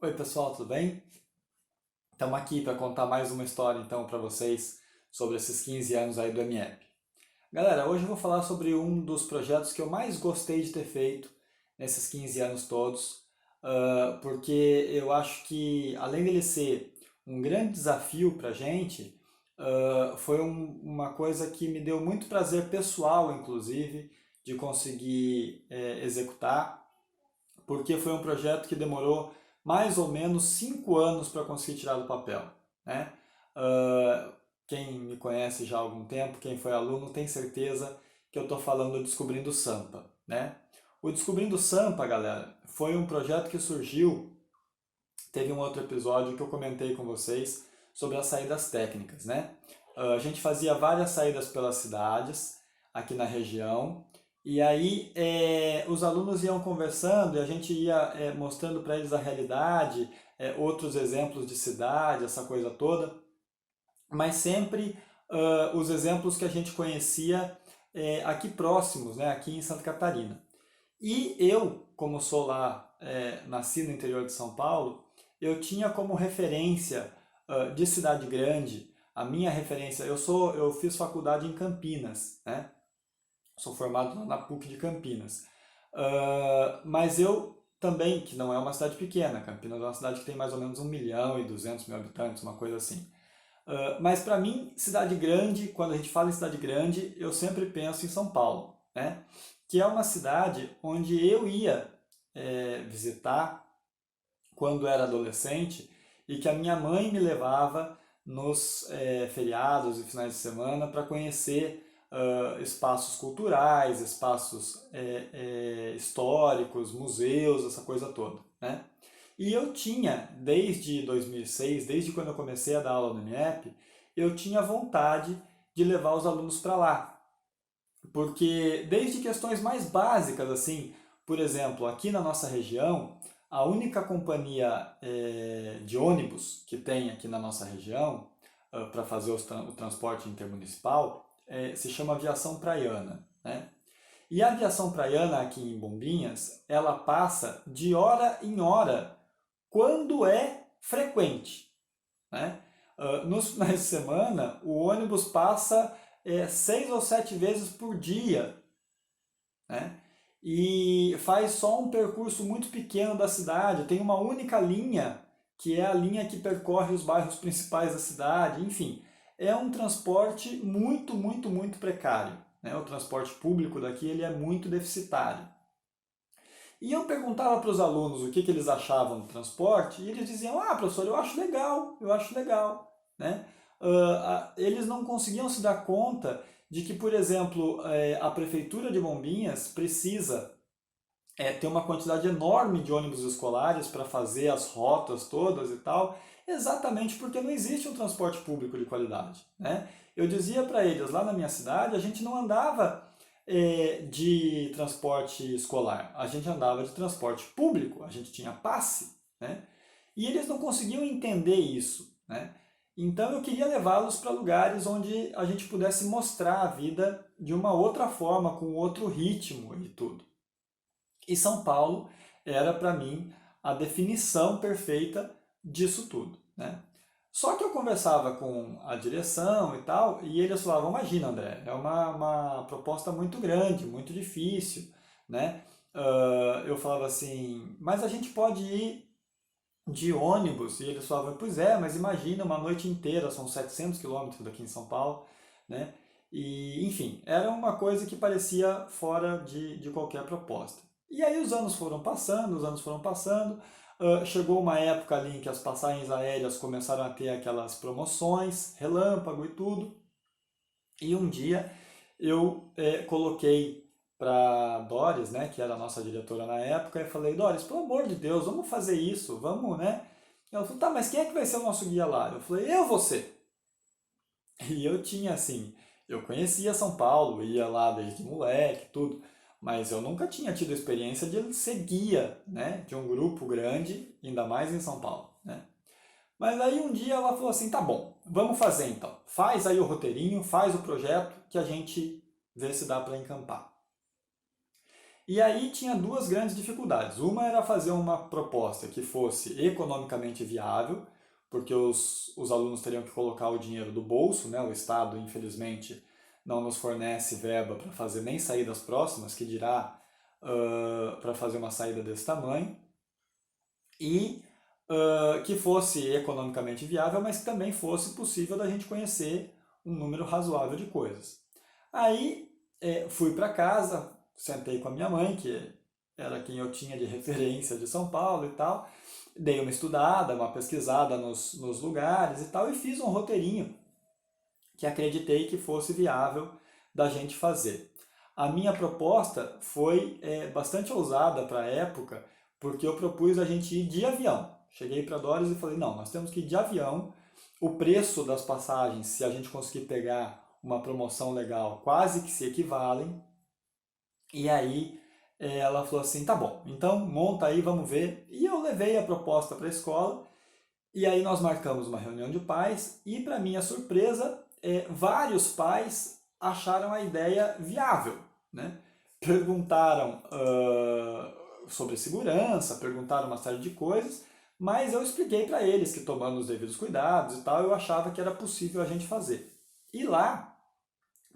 Oi pessoal, tudo bem? Estamos aqui para contar mais uma história então para vocês sobre esses 15 anos aí do MEP. Galera, hoje eu vou falar sobre um dos projetos que eu mais gostei de ter feito nesses 15 anos todos, porque eu acho que além dele ser um grande desafio para a gente, foi uma coisa que me deu muito prazer pessoal, inclusive, de conseguir executar, porque foi um projeto que demorou mais ou menos 5 anos para conseguir tirar do papel, né? Uh, Quem me conhece já há algum tempo, quem foi aluno, tem certeza que eu estou falando do Descobrindo Sampa, né? O Descobrindo Sampa, galera, foi um projeto que surgiu, teve um outro episódio que eu comentei com vocês sobre as saídas técnicas, né? A gente fazia várias saídas pelas cidades aqui na região e aí os alunos iam conversando e a gente ia mostrando para eles a realidade, outros exemplos de cidade, essa coisa toda, mas sempre os exemplos que a gente conhecia aqui próximos, né, aqui em Santa Catarina. E eu, como sou lá, nasci no interior de São Paulo, eu tinha como referência de cidade grande, a minha referência, eu fiz faculdade em Campinas, né? Sou formado na PUC de Campinas. Mas eu também, que não é uma cidade pequena, Campinas é uma cidade que tem mais ou menos 1.200.000 habitantes, uma coisa assim. Mas para mim, cidade grande, quando a gente fala em cidade grande, eu sempre penso em São Paulo, né? Que é uma cidade onde eu ia visitar quando era adolescente e que a minha mãe me levava nos feriados e finais de semana para conhecer espaços culturais, espaços históricos, museus, essa coisa toda, né? E eu tinha, desde 2006, desde quando eu comecei a dar aula no MEP, eu tinha vontade de levar os alunos para lá. Porque desde questões mais básicas, assim, por exemplo, aqui na nossa região, a única companhia de ônibus que tem aqui na nossa região para fazer o transporte intermunicipal se chama Aviação Praiana, né? E a aviação praiana aqui em Bombinhas, ela passa de hora em hora quando é frequente, né? Nos finais de semana, o ônibus passa 6 ou 7 vezes por dia, né? E faz só um percurso muito pequeno da cidade, tem uma única linha, que é a linha que percorre os bairros principais da cidade, enfim, é um transporte muito, muito, muito precário, né? O transporte público daqui ele é muito deficitário. E eu perguntava para os alunos o que eles achavam do transporte, e eles diziam, ah, professor, eu acho legal, né? Eles não conseguiam se dar conta de que, por exemplo, a prefeitura de Bombinhas precisa ter uma quantidade enorme de ônibus escolares para fazer as rotas todas e tal, exatamente porque não existe um transporte público de qualidade, né? Eu dizia para eles, lá na minha cidade, a gente não andava de transporte escolar, a gente andava de transporte público, a gente tinha passe, né? E eles não conseguiam entender isso, né? Então eu queria levá-los para lugares onde a gente pudesse mostrar a vida de uma outra forma, com outro ritmo e tudo. E São Paulo era para mim a definição perfeita disso tudo, né? Só que eu conversava com a direção e tal, e eles falavam, imagina André, é uma proposta muito grande, muito difícil, né? Eu falava assim, mas a gente pode ir de ônibus, e eles falavam, pois é, mas imagina uma noite inteira, são 700 quilômetros daqui em São Paulo, né? E, enfim, era uma coisa que parecia fora de qualquer proposta. E aí os anos foram passando, chegou uma época ali em que as passagens aéreas começaram a ter aquelas promoções, relâmpago e tudo, e um dia eu coloquei para Doris, né, que era a nossa diretora na época, e falei, Doris, pelo amor de Deus, vamos fazer isso, vamos, né? Ela falou, tá, mas quem é que vai ser o nosso guia lá? Eu falei, eu vou ser. E eu tinha assim, eu conhecia São Paulo, ia lá desde moleque, tudo, mas eu nunca tinha tido a experiência de ser guia, né, de um grupo grande, ainda mais em São Paulo, né? Mas aí um dia ela falou assim, tá bom, vamos fazer então. Faz aí o roteirinho, faz o projeto que a gente vê se dá para encampar. E aí tinha duas grandes dificuldades. Uma era fazer uma proposta que fosse economicamente viável, porque os alunos teriam que colocar o dinheiro do bolso, né? O Estado, infelizmente, não nos fornece verba para fazer nem saídas próximas, que dirá para fazer uma saída desse tamanho, e que fosse economicamente viável, mas que também fosse possível da gente conhecer um número razoável de coisas. Aí fui para casa, sentei com a minha mãe, que era quem eu tinha de referência de São Paulo e tal, dei uma estudada, uma pesquisada nos lugares e tal, e fiz um roteirinho que acreditei que fosse viável da gente fazer. A minha proposta foi bastante ousada para a época, porque eu propus a gente ir de avião. Cheguei para Doris e falei, não, nós temos que ir de avião. O preço das passagens, se a gente conseguir pegar uma promoção legal, quase que se equivalem. E aí ela falou assim, tá bom, então monta aí, vamos ver. E eu levei a proposta para a escola, e aí nós marcamos uma reunião de pais, e para minha surpresa, vários pais acharam a ideia viável, né? Perguntaram sobre segurança, perguntaram uma série de coisas, mas eu expliquei para eles que tomando os devidos cuidados e tal, eu achava que era possível a gente fazer. E lá,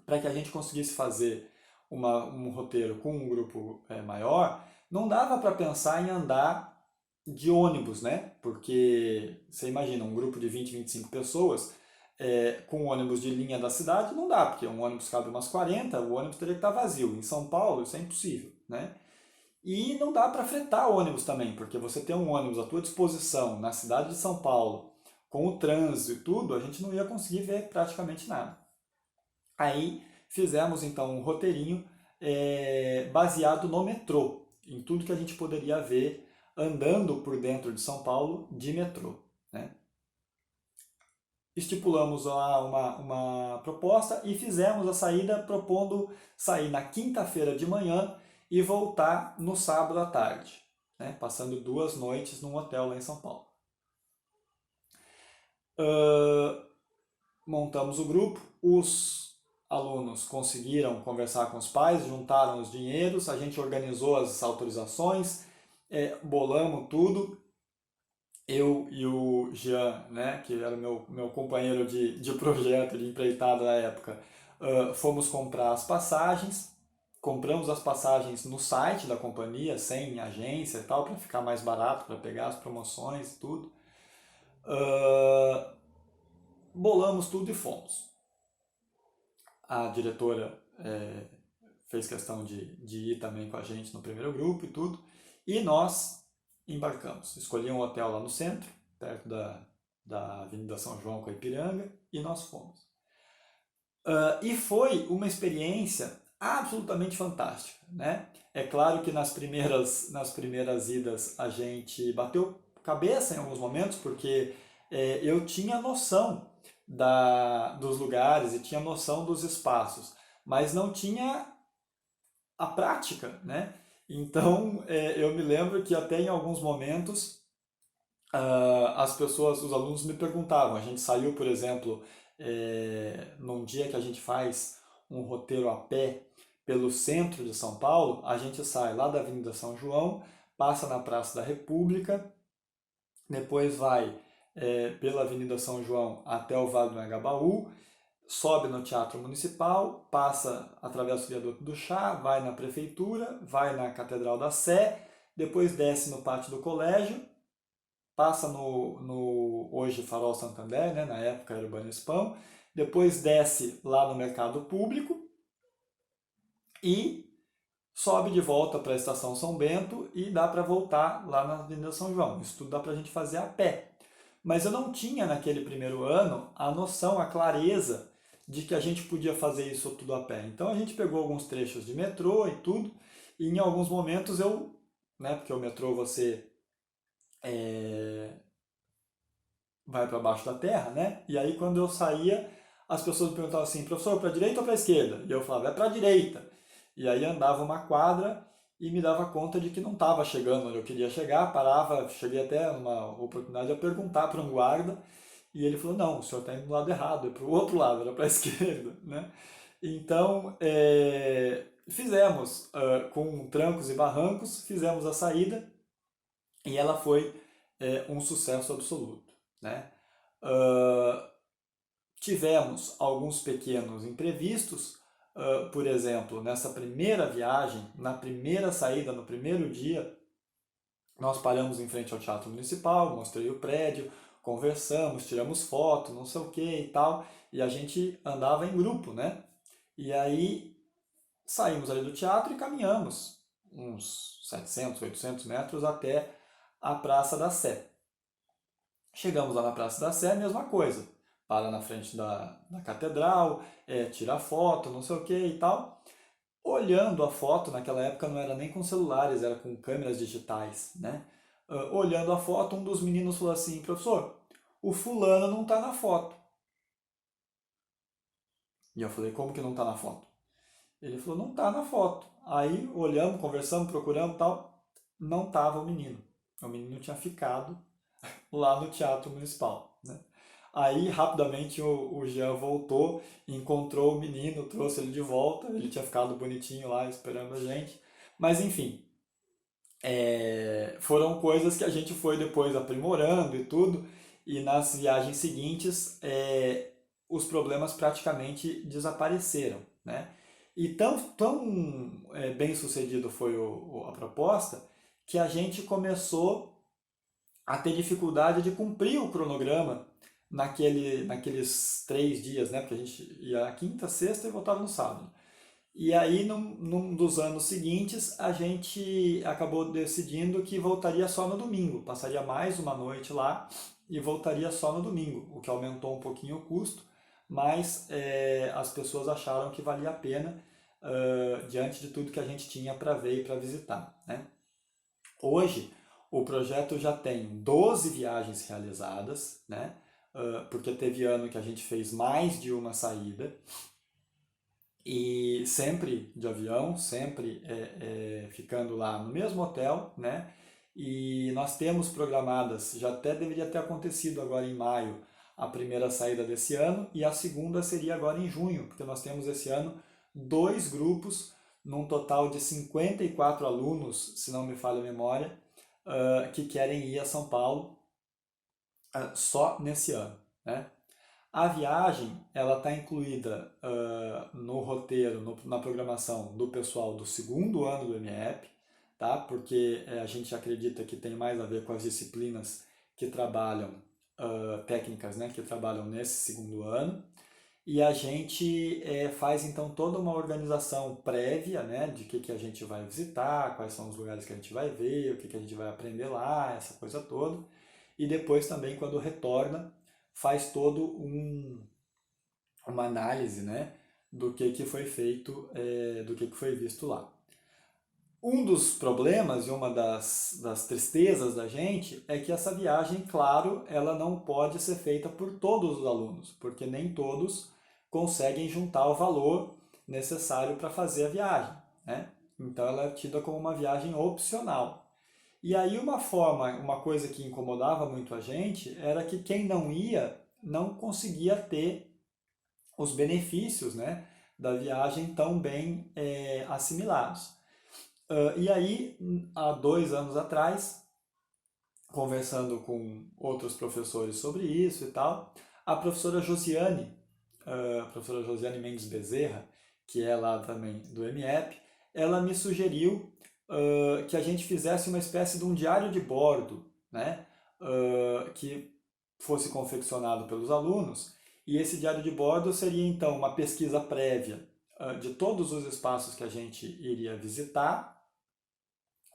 para que a gente conseguisse fazer um roteiro com um grupo maior, não dava para pensar em andar de ônibus, né? Porque você imagina um grupo de 20, 25 pessoas com ônibus de linha da cidade, não dá, porque um ônibus cabe umas 40, o ônibus teria que estar vazio. Em São Paulo isso é impossível, né? E não dá para fretar ônibus também, porque você tem um ônibus à tua disposição na cidade de São Paulo, com o trânsito e tudo, a gente não ia conseguir ver praticamente nada. Aí fizemos então um roteirinho baseado no metrô, em tudo que a gente poderia ver andando por dentro de São Paulo de metrô, né? Estipulamos lá uma proposta e fizemos a saída propondo sair na quinta-feira de manhã e voltar no sábado à tarde, né? Passando 2 noites num hotel lá em São Paulo. Montamos o grupo, os alunos conseguiram conversar com os pais, juntaram os dinheiros, a gente organizou as autorizações, bolamos tudo. Eu e o Jean, né, que era meu companheiro de projeto, de empreitada na época, fomos comprar as passagens, compramos as passagens no site da companhia, sem agência e tal, para ficar mais barato, para pegar as promoções e tudo. Bolamos tudo e fomos. A diretora fez questão de ir também com a gente no primeiro grupo e tudo. E nós embarcamos. Escolhi um hotel lá no centro, perto da Avenida São João com a Ipiranga, e nós fomos. E foi uma experiência absolutamente fantástica, né? É claro que nas primeiras idas a gente bateu cabeça em alguns momentos, porque eu tinha noção dos lugares e tinha noção dos espaços, mas não tinha a prática, né? Então eu me lembro que até em alguns momentos as pessoas, os alunos me perguntavam. A gente saiu, por exemplo, num dia que a gente faz um roteiro a pé pelo centro de São Paulo, a gente sai lá da Avenida São João, passa na Praça da República, depois vai pela Avenida São João até o Vale do Anhangabaú, sobe no Teatro Municipal, passa através do Viaduto do Chá, vai na Prefeitura, vai na Catedral da Sé, depois desce no Pátio do Colégio, passa no hoje Farol Santander, né, na época era o Banespão, depois desce lá no Mercado Público e sobe de volta para a Estação São Bento e dá para voltar lá na Avenida São João. Isso tudo dá para a gente fazer a pé. Mas eu não tinha naquele primeiro ano a noção, a clareza de que a gente podia fazer isso tudo a pé. Então a gente pegou alguns trechos de metrô e tudo, e em alguns momentos né, porque o metrô você vai para baixo da terra, né? E aí quando eu saía, as pessoas me perguntavam assim, professor, para a direita ou para a esquerda? E eu falava, é para a direita. E aí andava uma quadra e me dava conta de que não estava chegando onde eu queria chegar, parava, cheguei até numa oportunidade a perguntar para um guarda, e ele falou, não, o senhor está indo do lado errado, é para o outro lado, era para a esquerda, né? Então, fizemos, com trancos e barrancos, fizemos a saída e ela foi um sucesso absoluto, né? Ah, tivemos alguns pequenos imprevistos, por exemplo, nessa primeira viagem, na primeira saída, no primeiro dia, nós paramos em frente ao Teatro Municipal, mostrei o prédio, conversamos, tiramos foto, não sei o que e tal, e a gente andava em grupo, né? E aí saímos ali do teatro e caminhamos uns 700, 800 metros até a Praça da Sé. Chegamos lá na Praça da Sé, mesma coisa. Para na frente da catedral, tira foto, não sei o que e tal. Olhando a foto, naquela época não era nem com celulares, era com câmeras digitais, né? Olhando a foto, um dos meninos falou assim: professor, o fulano não está na foto. E eu falei: como que não está na foto? Ele falou: não está na foto. Aí olhamos, conversamos, procuramos e tal, não estava o menino. O menino tinha ficado lá no Teatro Municipal, né? Aí rapidamente o Jean voltou, encontrou o menino, trouxe ele de volta, ele tinha ficado bonitinho lá esperando a gente. Mas enfim, foram coisas que a gente foi depois aprimorando e tudo, e nas viagens seguintes os problemas praticamente desapareceram, né? E tão bem sucedido foi a proposta que a gente começou a ter dificuldade de cumprir o cronograma naqueles 3 dias, né? Porque a gente ia na quinta, sexta e voltava no sábado. E aí, num dos anos seguintes, a gente acabou decidindo que voltaria só no domingo, passaria mais uma noite lá e voltaria só no domingo, o que aumentou um pouquinho o custo, mas as pessoas acharam que valia a pena diante de tudo que a gente tinha para ver e para visitar, né? Hoje, o projeto já tem 12 viagens realizadas, né? Porque teve ano que a gente fez mais de uma saída, e sempre de avião, sempre ficando lá no mesmo hotel, né? E nós temos programadas, já até deveria ter acontecido agora em maio, a primeira saída desse ano, e a segunda seria agora em junho, porque nós temos esse ano 2 grupos, num total de 54 alunos, se não me falha a memória, que querem ir a São Paulo só nesse ano, né? A viagem ela está incluída no roteiro, na programação do pessoal do segundo ano do MEP, tá? Porque a gente acredita que tem mais a ver com as disciplinas que trabalham, técnicas, né? Que trabalham nesse segundo ano. E a gente faz então toda uma organização prévia, né? De que a gente vai visitar, quais são os lugares que a gente vai ver, o que a gente vai aprender lá, essa coisa toda. E depois também, quando retorna, faz todo uma análise, né, do que foi feito, do que foi visto lá. Um dos problemas e uma das tristezas da gente é que essa viagem, claro, ela não pode ser feita por todos os alunos, porque nem todos conseguem juntar o valor necessário para fazer a viagem, né? Então ela é tida como uma viagem opcional. E aí uma coisa que incomodava muito a gente era que quem não ia não conseguia ter os benefícios, né, da viagem tão bem assimilados. E aí, há 2 anos atrás, conversando com outros professores sobre isso e tal, a professora Josiane Mendes Bezerra, que é lá também do MEP, ela me sugeriu que a gente fizesse uma espécie de um diário de bordo, né, que fosse confeccionado pelos alunos, e esse diário de bordo seria então uma pesquisa prévia de todos os espaços que a gente iria visitar.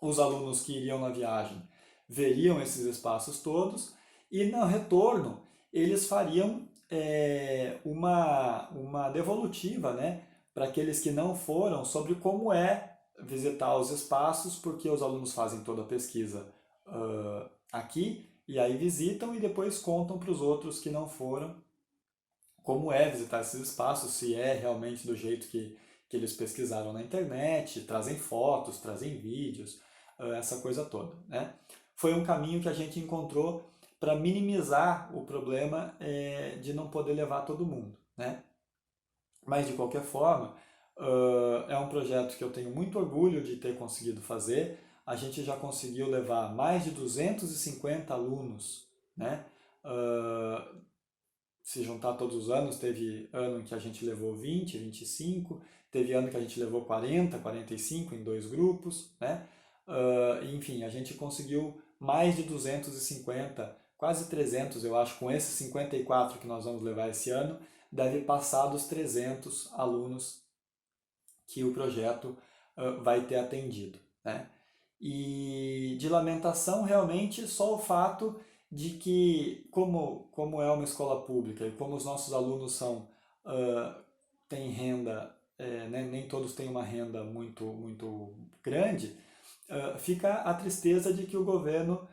Os alunos que iriam na viagem veriam esses espaços todos e no retorno eles fariam uma devolutiva, né, para aqueles que não foram sobre como é visitar os espaços, porque os alunos fazem toda a pesquisa aqui e aí visitam e depois contam para os outros que não foram como é visitar esses espaços, se é realmente do jeito que eles pesquisaram na internet, trazem fotos, trazem vídeos, essa coisa toda, né? Foi um caminho que a gente encontrou para minimizar o problema de não poder levar todo mundo, né? Mas, de qualquer forma, é um projeto que eu tenho muito orgulho de ter conseguido fazer. A gente já conseguiu levar mais de 250 alunos, né? Uh, Se juntar todos os anos, teve ano que a gente levou 20, 25, teve ano que a gente levou 40, 45 em dois grupos, né? Enfim, a gente conseguiu mais de 250, quase 300, eu acho, com esses 54 que nós vamos levar esse ano, deve passar dos 300 alunos que o projeto vai ter atendido, né? E de lamentação, realmente, só o fato de que, como é uma escola pública e como os nossos alunos uh, têm renda, né, nem todos têm uma renda muito grande, fica a tristeza de que o governo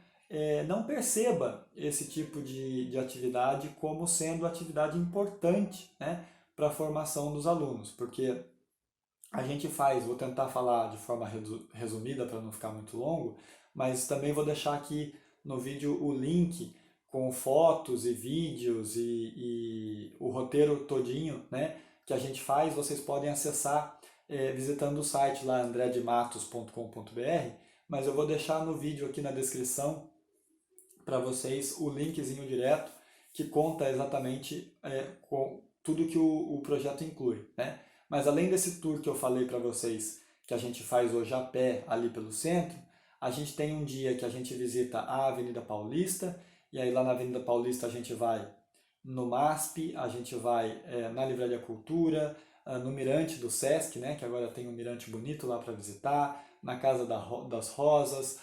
não perceba esse tipo de atividade como sendo atividade importante, né, para a formação dos alunos, porque a gente faz, vou tentar falar de forma resumida para não ficar muito longo, mas também vou deixar aqui no vídeo o link com fotos e vídeos e o roteiro todinho, né, que a gente faz, vocês podem acessar visitando o site lá andredematos.com.br, mas eu vou deixar no vídeo aqui na descrição para vocês o linkzinho direto que conta exatamente com tudo que o projeto inclui, né? Mas além desse tour que eu falei para vocês, que a gente faz hoje a pé ali pelo centro, a gente tem um dia que a gente visita a Avenida Paulista, e aí lá na Avenida Paulista a gente vai no MASP, a gente vai na Livraria Cultura, no Mirante do Sesc, né, que agora tem um mirante bonito lá para visitar, na Casa das Rosas,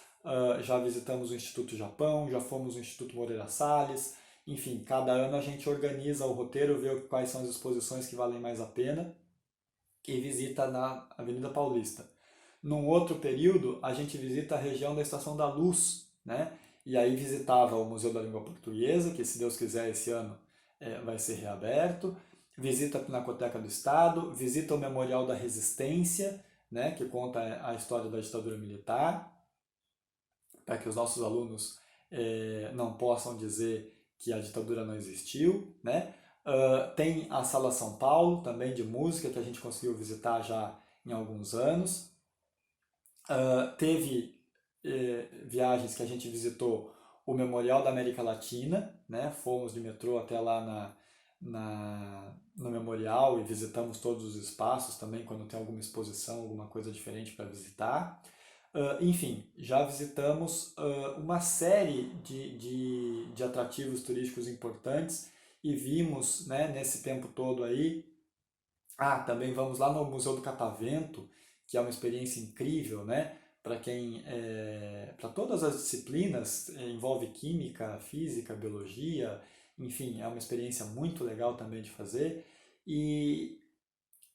já visitamos o Instituto Japão, já fomos no Instituto Moreira Salles, enfim, cada ano a gente organiza o roteiro, vê quais são as exposições que valem mais a pena e visita na Avenida Paulista. Num outro período, a gente visita a região da Estação da Luz, né? E aí visitava o Museu da Língua Portuguesa, que se Deus quiser esse ano vai ser reaberto, visita a Pinacoteca do Estado, visita o Memorial da Resistência, né? Que conta a história da ditadura militar, para que os nossos alunos não possam dizer que a ditadura não existiu, né? Tem a Sala São Paulo, também de música, que a gente conseguiu visitar já em alguns anos. Teve viagens que a gente visitou o Memorial da América Latina, né? Fomos de metrô até lá no Memorial e visitamos todos os espaços também, quando tem alguma exposição, alguma coisa diferente para visitar. Enfim, já visitamos uma série de atrativos turísticos importantes e vimos, né, nesse tempo todo aí. Também vamos lá no Museu do Catavento, que é uma experiência incrível, né? Para todas as disciplinas, envolve química, física, biologia, enfim, é uma experiência muito legal também de fazer. E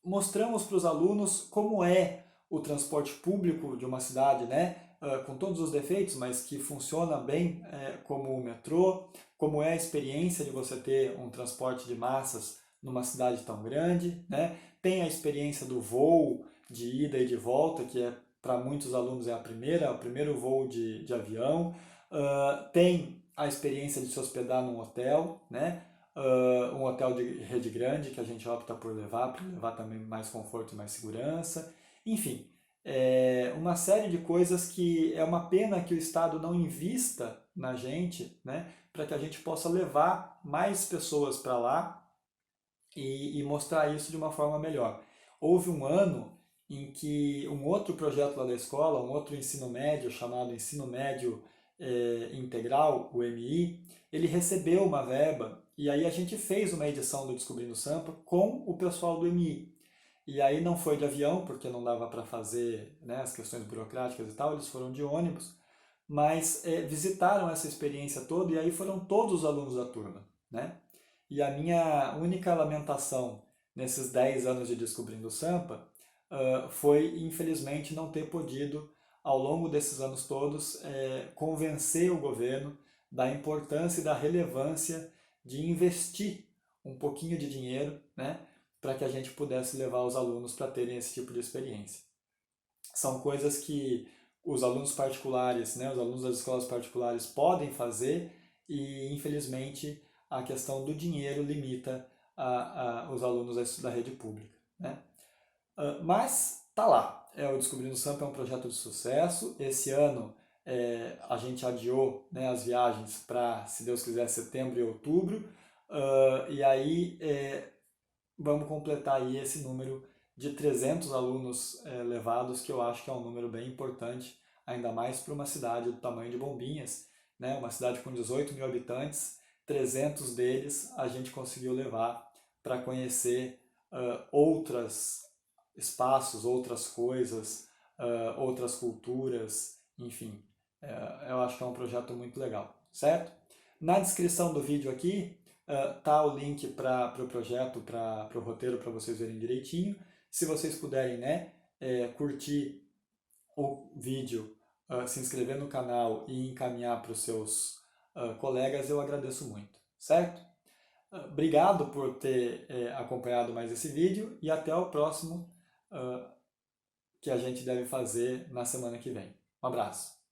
mostramos para os alunos como é o transporte público de uma cidade, né? Com todos os defeitos, mas que funciona bem como o metrô, como é a experiência de você ter um transporte de massas numa cidade tão grande, né? Tem a experiência do voo de ida e de volta, que para muitos alunos é o primeiro voo de avião. Tem a experiência de se hospedar num hotel, né? Um hotel de rede grande que a gente opta por levar, para levar também mais conforto e mais segurança. Enfim, uma série de coisas que é uma pena que o Estado não invista na gente, né, para que a gente possa levar mais pessoas para lá e mostrar isso de uma forma melhor. Houve um ano em que um outro projeto lá da escola, um outro ensino médio chamado Ensino Médio Integral, o MI, ele recebeu uma verba e aí a gente fez uma edição do Descobrindo Sampa com o pessoal do MI. E aí não foi de avião, porque não dava para fazer, né, as questões burocráticas e tal, eles foram de ônibus, mas visitaram essa experiência toda e aí foram todos os alunos da turma, né? E a minha única lamentação nesses 10 anos de Descobrindo o Sampa foi, infelizmente, não ter podido, ao longo desses anos todos, convencer o governo da importância e da relevância de investir um pouquinho de dinheiro, né, para que a gente pudesse levar os alunos para terem esse tipo de experiência. São coisas que os alunos particulares, né, os alunos das escolas particulares podem fazer e, infelizmente, a questão do dinheiro limita os alunos da rede pública, né? Mas tá lá, o Descobrindo Sampa é um projeto de sucesso. Esse ano a gente adiou, né, as viagens para, se Deus quiser, setembro e outubro, e aí vamos completar aí esse número de 300 alunos levados, que eu acho que é um número bem importante, ainda mais para uma cidade do tamanho de Bombinhas, né, uma cidade com 18 mil habitantes, 300 deles a gente conseguiu levar para conhecer outros espaços, outras coisas, outras culturas, enfim. Eu acho que é um projeto muito legal, certo? Na descrição do vídeo aqui tá o link para o projeto, para o roteiro, para vocês verem direitinho. Se vocês puderem, né, curtir o vídeo, se inscrever no canal e encaminhar para os seus colegas, eu agradeço muito, certo? Obrigado por ter acompanhado mais esse vídeo e até o próximo que a gente deve fazer na semana que vem. Um abraço!